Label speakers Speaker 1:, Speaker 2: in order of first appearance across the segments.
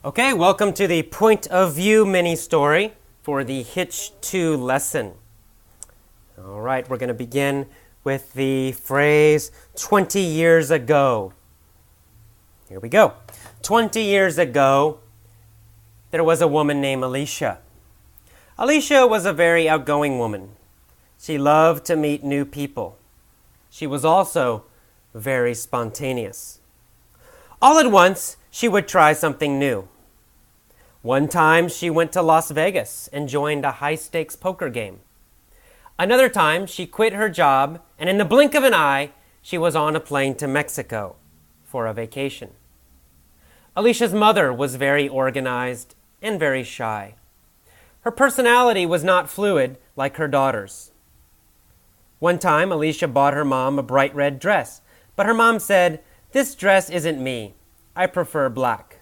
Speaker 1: Okay, welcome to the point of view mini story for the Hitch 2 lesson. All right, we're going to begin with the phrase 20 years ago. Here we go. 20 years ago, there was a woman named Alicia. Alicia was a very outgoing woman. She loved to meet new people. She was also very spontaneous. All at once, she would try something new. One time, she went to Las Vegas and joined a high-stakes poker game. Another time, she quit her job, and in the blink of an eye, she was on a plane to Mexico for a vacation. Alicia's mother was very organized and very shy. Her personality was not fluid like her daughter's. One time, Alicia bought her mom a bright red dress, but her mom said, "This dress isn't me. I prefer black."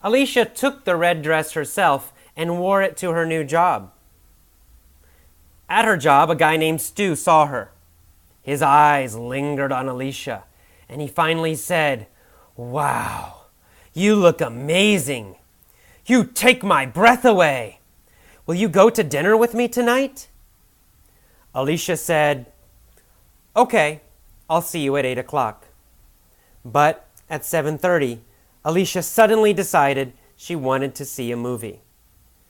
Speaker 1: Alicia took the red dress herself and wore it to her new job. At her job, a guy named Stu saw her. His eyes lingered on Alicia, and he finally said, "Wow, you look amazing. You take my breath away. Will you go to dinner with me tonight?" Alicia said, "Okay, I'll see you at 8 o'clock. But at 7:30, Alicia suddenly decided she wanted to see a movie.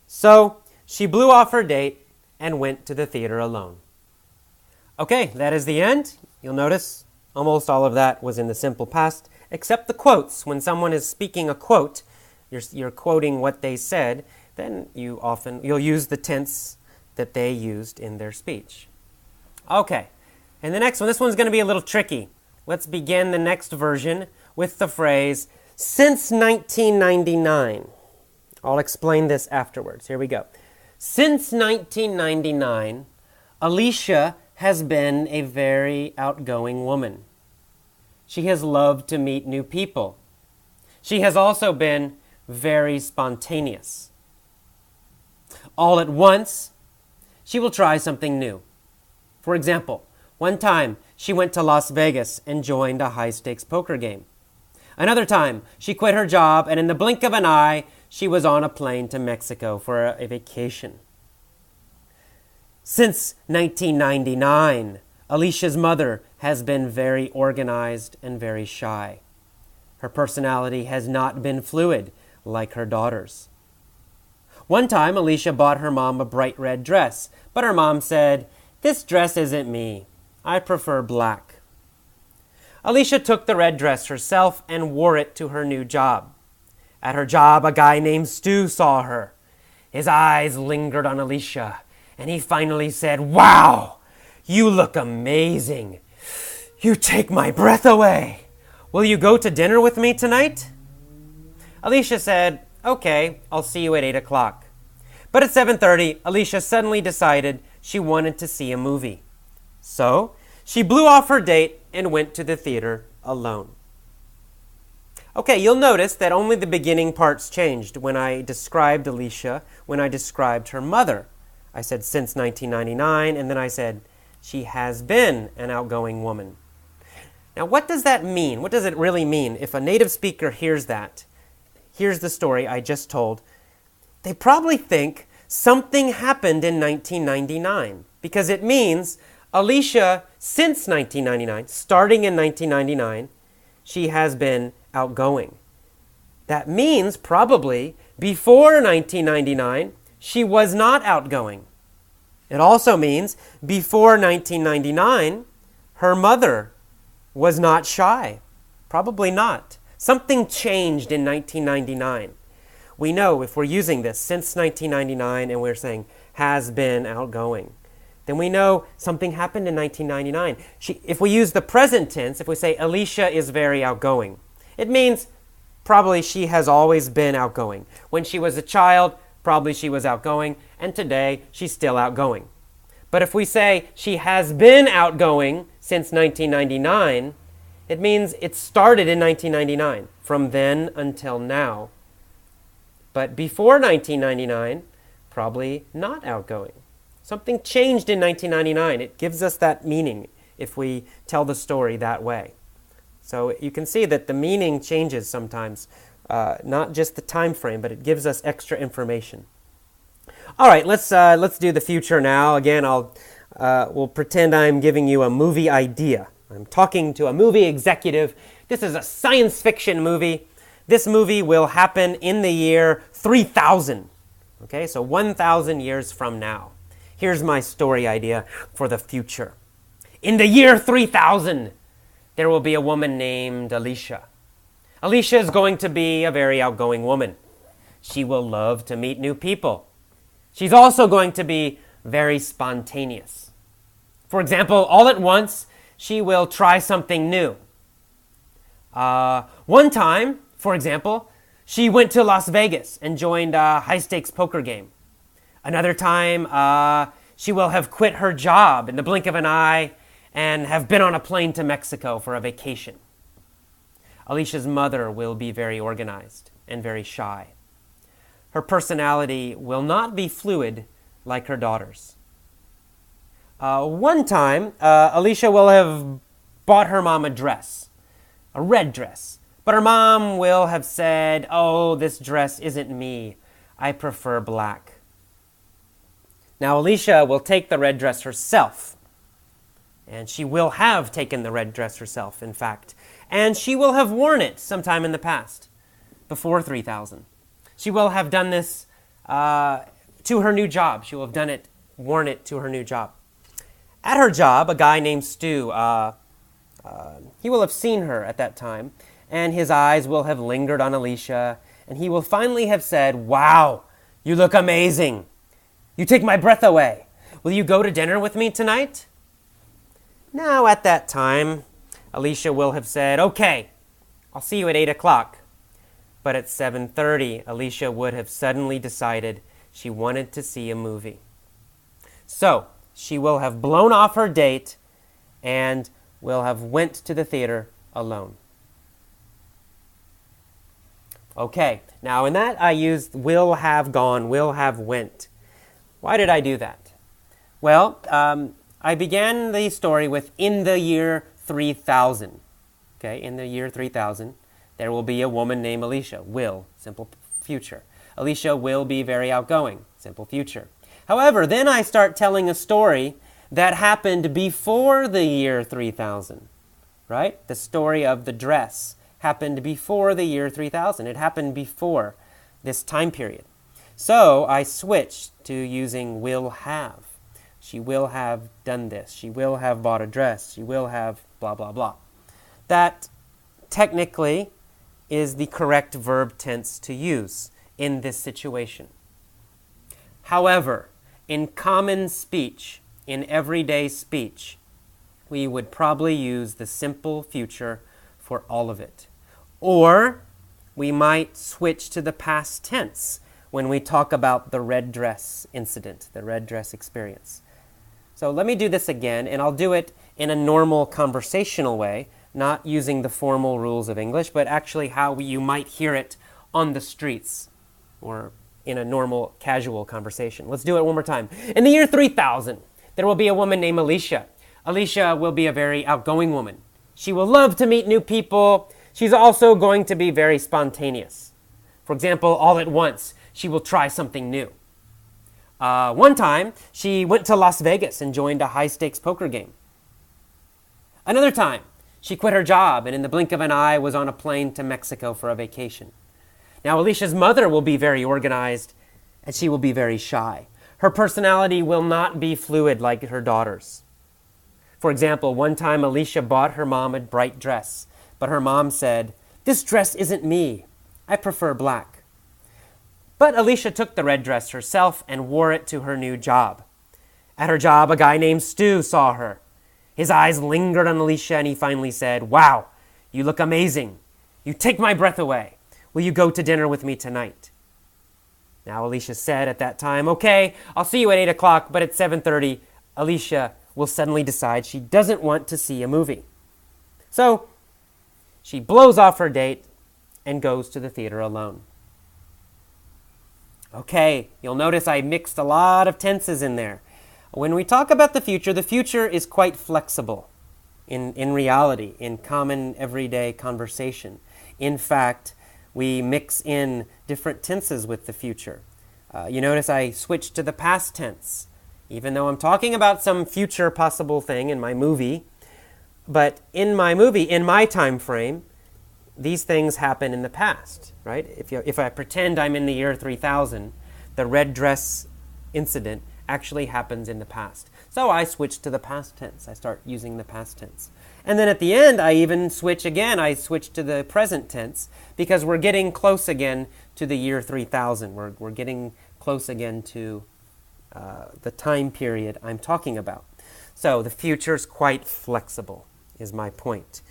Speaker 1: So she blew off her date and went to the theater alone. Okay, that is the end. You'll notice almost all of that was in the simple past, except the quotes. When someone is speaking a quote, you're quoting what they said, then you'll use the tense that they used in their speech. Okay, and the next one, this one's going to be a little tricky. Let's begin the next version with the phrase, since 1999. I'll explain this afterwards. Here we go. Since 1999, Alicia has been a very outgoing woman. She has loved to meet new people. She has also been very spontaneous. All at once, she will try something new. For example, one time she went to Las Vegas and joined a high-stakes poker game. Another time, she quit her job, and in the blink of an eye, she was on a plane to Mexico for a vacation. Since 1999, Alicia's mother has been very organized and very shy. Her personality has not been fluid like her daughter's. One time, Alicia bought her mom a bright red dress, but her mom said, "This dress isn't me. I prefer black." Alicia took the red dress herself and wore it to her new job. At her job, a guy named Stu saw her. His eyes lingered on Alicia, and he finally said, "Wow, you look amazing. You take my breath away. Will you go to dinner with me tonight?" Alicia said, "Okay, I'll see you at 8 o'clock. But at 7:30, Alicia suddenly decided she wanted to see a movie. So she blew off her date and went to the theater alone. Okay, you'll notice that only the beginning parts changed when I described Alicia, when I described her mother. I said since 1999, and then I said she has been an outgoing woman. Now, what does that mean? What does it really mean? If a native speaker hears that, here's the story I just told, they probably think something happened in 1999, because it means Alicia, since 1999, starting in 1999, she has been outgoing. That means probably before 1999, she was not outgoing. It also means before 1999, her mother was not shy. Probably not. Something changed in 1999. We know if we're using this since 1999 and we're saying has been outgoing, then we know something happened in 1999. If we use the present tense, if we say Alicia is very outgoing, it means probably she has always been outgoing. When she was a child, probably she was outgoing, and today she's still outgoing. But if we say she has been outgoing since 1999, it means it started in 1999, from then until now. But before 1999, probably not outgoing. Something changed in 1999. It gives us that meaning if we tell the story that way. So you can see that the meaning changes sometimes not just the time frame, but it gives us extra information. All right, let's do the future now. Again, we'll pretend I'm giving you a movie idea. I'm talking to a movie executive. This is a science fiction movie. This movie will happen in the year 3000. Okay, so 1,000 years from now. Here's my story idea for the future. In the year 3000, there will be a woman named Alicia. Alicia is going to be a very outgoing woman. She will love to meet new people. She's also going to be very spontaneous. For example, all at once, she will try something new. One time, for example, she went to Las Vegas and joined a high-stakes poker game. Another time, she will have quit her job in the blink of an eye and have been on a plane to Mexico for a vacation. Alicia's mother will be very organized and very shy. Her personality will not be fluid like her daughter's. One time, Alicia will have bought her mom a dress, a red dress. But her mom will have said, "Oh, this dress isn't me. I prefer black." Now, Alicia will take the red dress herself. And she will have taken the red dress herself, in fact. And she will have worn it sometime in the past, before 3000. She will have done this to her new job. She will have worn it to her new job. At her job, a guy named Stu, he will have seen her at that time, and his eyes will have lingered on Alicia, and he will finally have said, "Wow, you look amazing. You take my breath away. Will you go to dinner with me tonight?" Now, at that time, Alicia will have said, "Okay, I'll see you at 8 o'clock. But at 7:30, Alicia would have suddenly decided she wanted to see a movie. So, she will have blown off her date and will have went to the theater alone. Okay, now in that I used will have gone, will have went. Why did I do that? Well, I began the story with in the year 3000. Okay, in the year 3000, there will be a woman named Alicia. Will, simple future. Alicia will be very outgoing, simple future. However, then I start telling a story that happened before the year 3000, right? The story of the dress happened before the year 3000. It happened before this time period. So I switched to using will have. She will have done this. She will have bought a dress. She will have blah, blah, blah. That technically is the correct verb tense to use in this situation. However, in common speech, in everyday speech, we would probably use the simple future for all of it. Or we might switch to the past tense when we talk about the red dress incident, the red dress experience. So let me do this again, and I'll do it in a normal conversational way, not using the formal rules of English, but actually how you might hear it on the streets or in a normal, casual conversation. Let's do it one more time. In the year 3000, there will be a woman named Alicia. Alicia will be a very outgoing woman. She will love to meet new people. She's also going to be very spontaneous. For example, all at once, she will try something new. One time, she went to Las Vegas and joined a high-stakes poker game. Another time, she quit her job and in the blink of an eye was on a plane to Mexico for a vacation. Now, Alicia's mother will be very organized and she will be very shy. Her personality will not be fluid like her daughter's. For example, one time Alicia bought her mom a bright dress, but her mom said, "This dress isn't me. I prefer black." But Alicia took the red dress herself and wore it to her new job. At her job, a guy named Stu saw her. His eyes lingered on Alicia and he finally said, "Wow, you look amazing. You take my breath away. Will you go to dinner with me tonight?" Now, Alicia said at that time, "Okay, I'll see you at 8 o'clock, but at 7:30, Alicia will suddenly decide she doesn't want to see a movie. So, she blows off her date and goes to the theater alone. Okay, you'll notice I mixed a lot of tenses in there. When we talk about the future is quite flexible in reality, in common everyday conversation. In fact, we mix in different tenses with the future. You notice I switched to the past tense, even though I'm talking about some future possible thing in my movie. But in my movie, in my time frame, these things happen in the past, right? If I pretend I'm in the year 3000, the red dress incident actually happens in the past. So I switch to the past tense. I start using the past tense. And then at the end, I even switch again. I switch to the present tense because we're getting close again to the year 3000. We're getting close again to the time period I'm talking about. So the future is quite flexible, is my point.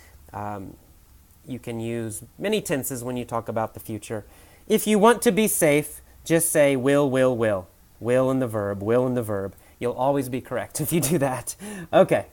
Speaker 1: You can use many tenses when you talk about the future. If you want to be safe, just say will, will, will. Will and the verb, will and the verb. You'll always be correct if you do that. Okay.